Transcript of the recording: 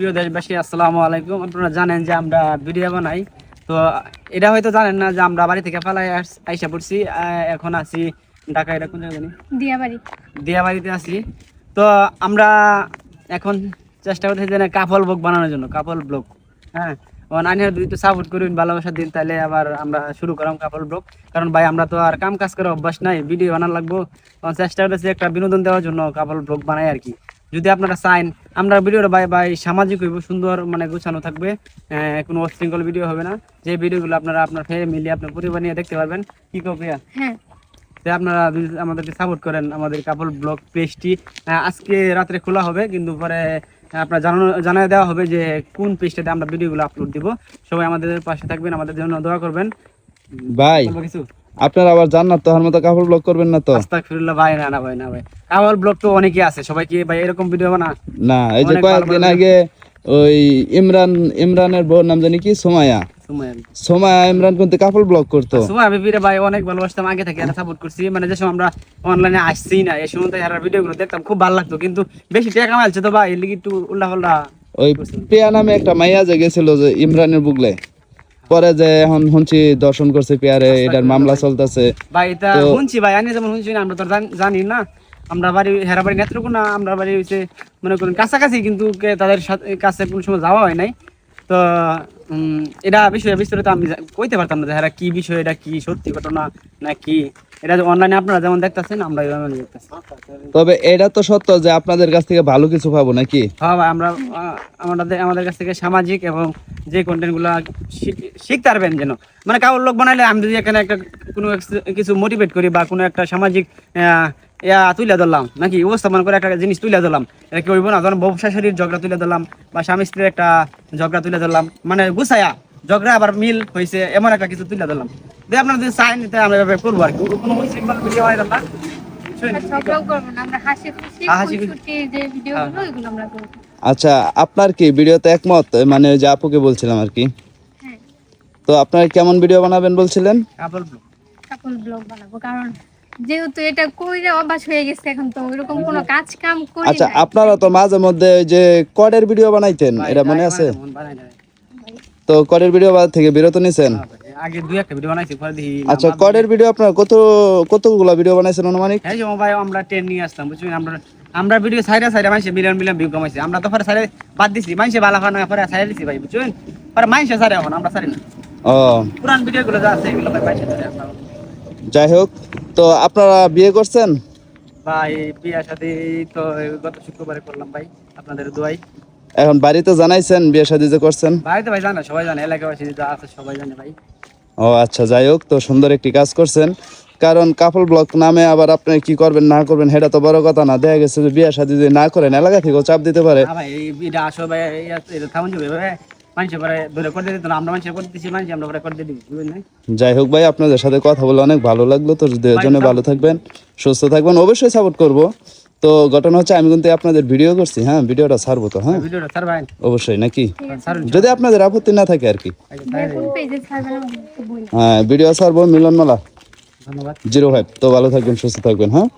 প্রিয় দেশবাসী, আসসালামু আলাইকুম। আপনারা জানেন যে আমরা ভিডিও বানাই, তো এটা হয়তো জানেন না যে আমরা বাড়ি থেকে পালাই আইসা পড়ছি। এখন আছি ঢাকা, এটা কোন জায়গা জানি, দিয়াবাড়িতে আছি। তো আমরা এখন চেষ্টা করতেছি যে কাপল ব্লগ বানানোর জন্য, কাপল ব্লগ। হ্যাঁ, আইনের যদি একটু সাপোর্ট করবেন, ভালোবাসার দিন, তাহলে আবার আমরা শুরু করলাম কাপল ব্লগ। কারণ ভাই আমরা তো আর কাম কাজ করে অভ্যাস নাই, ভিডিও বানানো লাগবো। চেষ্টা করতেছি একটা বিনোদন দেওয়ার জন্য কাপল ব্লগ বানাই আর কি। যদি আপনারা চান আমরা ভিডিওটা ভাই সামাজিক হইব, সুন্দর মানে গোছানো থাকবে, কোনো অশৃঙ্খল ভিডিও হবে না। যে ভিডিওগুলো আপনারা আপনার ফ্যামিলি আপনার পরিবার নিয়ে দেখতে পারবেন। কি কবে আপনারা আমাদেরকে সাপোর্ট করেন। আমাদের কাপল ব্লগ পেজটি আজকে রাত্রে খোলা হবে, কিন্তু পরে আপনার জানিয়ে দেওয়া হবে যে কোন পেজটাতে আমরা ভিডিওগুলো আপলোড দিব। সবাই আমাদের পাশে থাকবেন, আমাদের জন্য দোয়া করবেন ভাই। কিছু আপনারা আবার জান্নাত তোহার মতো কাপড় ব্লগ করবেন না তো? আস্তাগফিরুল্লাহ ভাই, না ভাই, না ভাই। কাপল ব্লগ তো অনেকে আছে, সবাই কি ভাই এরকম ভিডিও বানা না? এই যে কয়েকদিন আগে ওই ইমরানের বউর নাম জানি কি, সোমায়া ইমরান কিন্তু কাপল ব্লগ করতো। সোমায়া বিবিরে ভাই অনেক ভালোবাসতাম, আগে থেকে এটা সাপোর্ট করছি। মানে যে সময় আমরা অনলাইনে আসছি না, এই সময় এর ভিডিওগুলো দেখতাম, খুব ভালো লাগতো। কিন্তু বেশি টাকা কামাইছে তো ভাই, এর লাগি একটু উল্টা পাল্টা। ওই প্রিয়া নামে একটা মাইয়া যে গেছিল যে ইমরানের বুগলে, পরে যে এখন শুনছি দর্শন করছে পেয়ারে, এটার মামলা চলতেছে ভাই। এটা শুনছি ভাই, আমি যেমন শুনছি না, আমরা তো জানি না। আমরা বাড়ি হেরা বাড়ি নেত্রকোনা, আমরা বাড়ি হয়েছে মনে করেন কাছাকাছি, কিন্তু তাদের কাছে কোনো সময় যাওয়া হয় নাই। তো এটা বিষয়ে বিস্তারিত আমি কইতে পারতাম না যে হ্যাঁ কি বিষয়, এটা কি সত্যি ঘটনা না কি। এটা অনলাইনে আপনারা যেমন দেখতেছেন, আমরা দেখতেছি। তবে এটা তো সত্য যে আপনাদের কাছ থেকে ভালো কিছু পাবো নাকি? হ্যাঁ ভাই, আমরা আমাদের কাছ থেকে সামাজিক এবং যে কন্টেন্ট গুলা শিখতে পারবেন যেন। মানে কাপড় লোক বানাইলে আমি যদি এখানে একটা কোনো কিছু মোটিভেট করি বা কোনো একটা সামাজিক তুলে ধরলাম, নাকি উপস্থাপন করে একটা জিনিস তুলে ধরলাম, এটা কি হইব না? ধরেন ব্যবসা শাড়ির ঝগড়া তুলে ধরলাম, বা স্বামী স্ত্রীর একটা ঝগড়া তুলে ধরলাম, মানে গুছায়া ঝগড়া আবার মিল হয়েছে, এমন একটা কিছু তুলে ধরলাম। যদি আপনারা যদি চাই নিতে আমরা এভাবে করবো আর কি। কোনো ভিডিও হয় না, আচ্ছা, আপনার কি ভিডিওতে একমত? মানে যে আপুকে বলছিলাম আর কি, তো আপনার কেমন ভিডিও বানাবেন বলছিলেন? কাপল ব্লগ বানাবো, কারণ যেহেতু এটা কইরে অভ্যাস হয়ে গেছে, এখন তো ওইরকম কোনো কাজ কাম করি না। আচ্ছা, আপনারা তো মাঝে মধ্যে ওই যে কডের ভিডিও বানাইতেন, এটা মনে আছে? তো কডের ভিডিও থেকে বিরত নিছেন? আগে দুই একটা ভিডিও বানাইছি, পরে দেখি। আচ্ছা, কডের ভিডিও আপনারা কতগুলো ভিডিও বানাইছেন অনুমানিক? এই যে ভাই আমরা ট্রেন নিয়ে আসতাম, বুঝছেন? আমরা ভিডিও সাইডে মাইছে মিলিয়ন ভিউ কামাইছি। আমরা তো পরে সাইডে বাদ দিছি, মাইছে বালা ফানা পরে সাইডে দিছি ভাই, বুঝছেন? পরে মাইছে সাইডে, এখন আমরা সাইডে না। ও, পুরান ভিডিও গুলো যা আছে এগুলো ভাই মাইছে সাইডে। যাই হোক, তো আপনারা বিয়ে করছেন? ভাই বিয়ে শাদী তো গত শুক্রবারে করলাম ভাই, আপনাদের দোয়াই। এখন বাড়িতে জানাইছেন বিয়ে শাদী যে করছেন? বাড়িতে ভাই জানে, সবাই জানে, এলাকাবাসী যা আছে সবাই জানে ভাই। ও আচ্ছা, যাই হোক, তো সুন্দর একটি কাজ করছেন। কারণ কাপল ব্লগ নামে আবার আপনি কি করবেন না করবেন সেটা তো বড় কথা না। দেখা গেছে যে বিয়ে শাদী যদি না করেন, এলাকা থেকেও চাপ দিতে পারে। ভাই এটা আসো ভাই, এটা থামুন যাবে ভাই, মানুষের পরে ধরে করে দিতে না, আমরা মানুষের করে দিচ্ছি, মানুষ আমরা পরে করে দিয়ে দিবি, বুঝলেন? যাই হোক ভাই, আপনাদের সাথে কথা বলে অনেক ভালো লাগলো। তো জন্য ভালো থাকবেন, সুস্থ থাকবেন, অবশ্যই সাপোর্ট করব। তো ঘটনা হচ্ছে আমি কিন্তু আপনাদের ভিডিও করছি, হ্যাঁ ভিডিওটা ছাড়বো তো? হ্যাঁ ভিডিওটা স্যার ভাই অবশ্যই, নাকি যদি আপনাদের আপত্তি না থাকে আর কি। হ্যাঁ ভিডিও ছাড়বো, মিলন মালা ধন্যবাদ, 05। তো ভালো থাকবেন, সুস্থ থাকবেন, হ্যাঁ।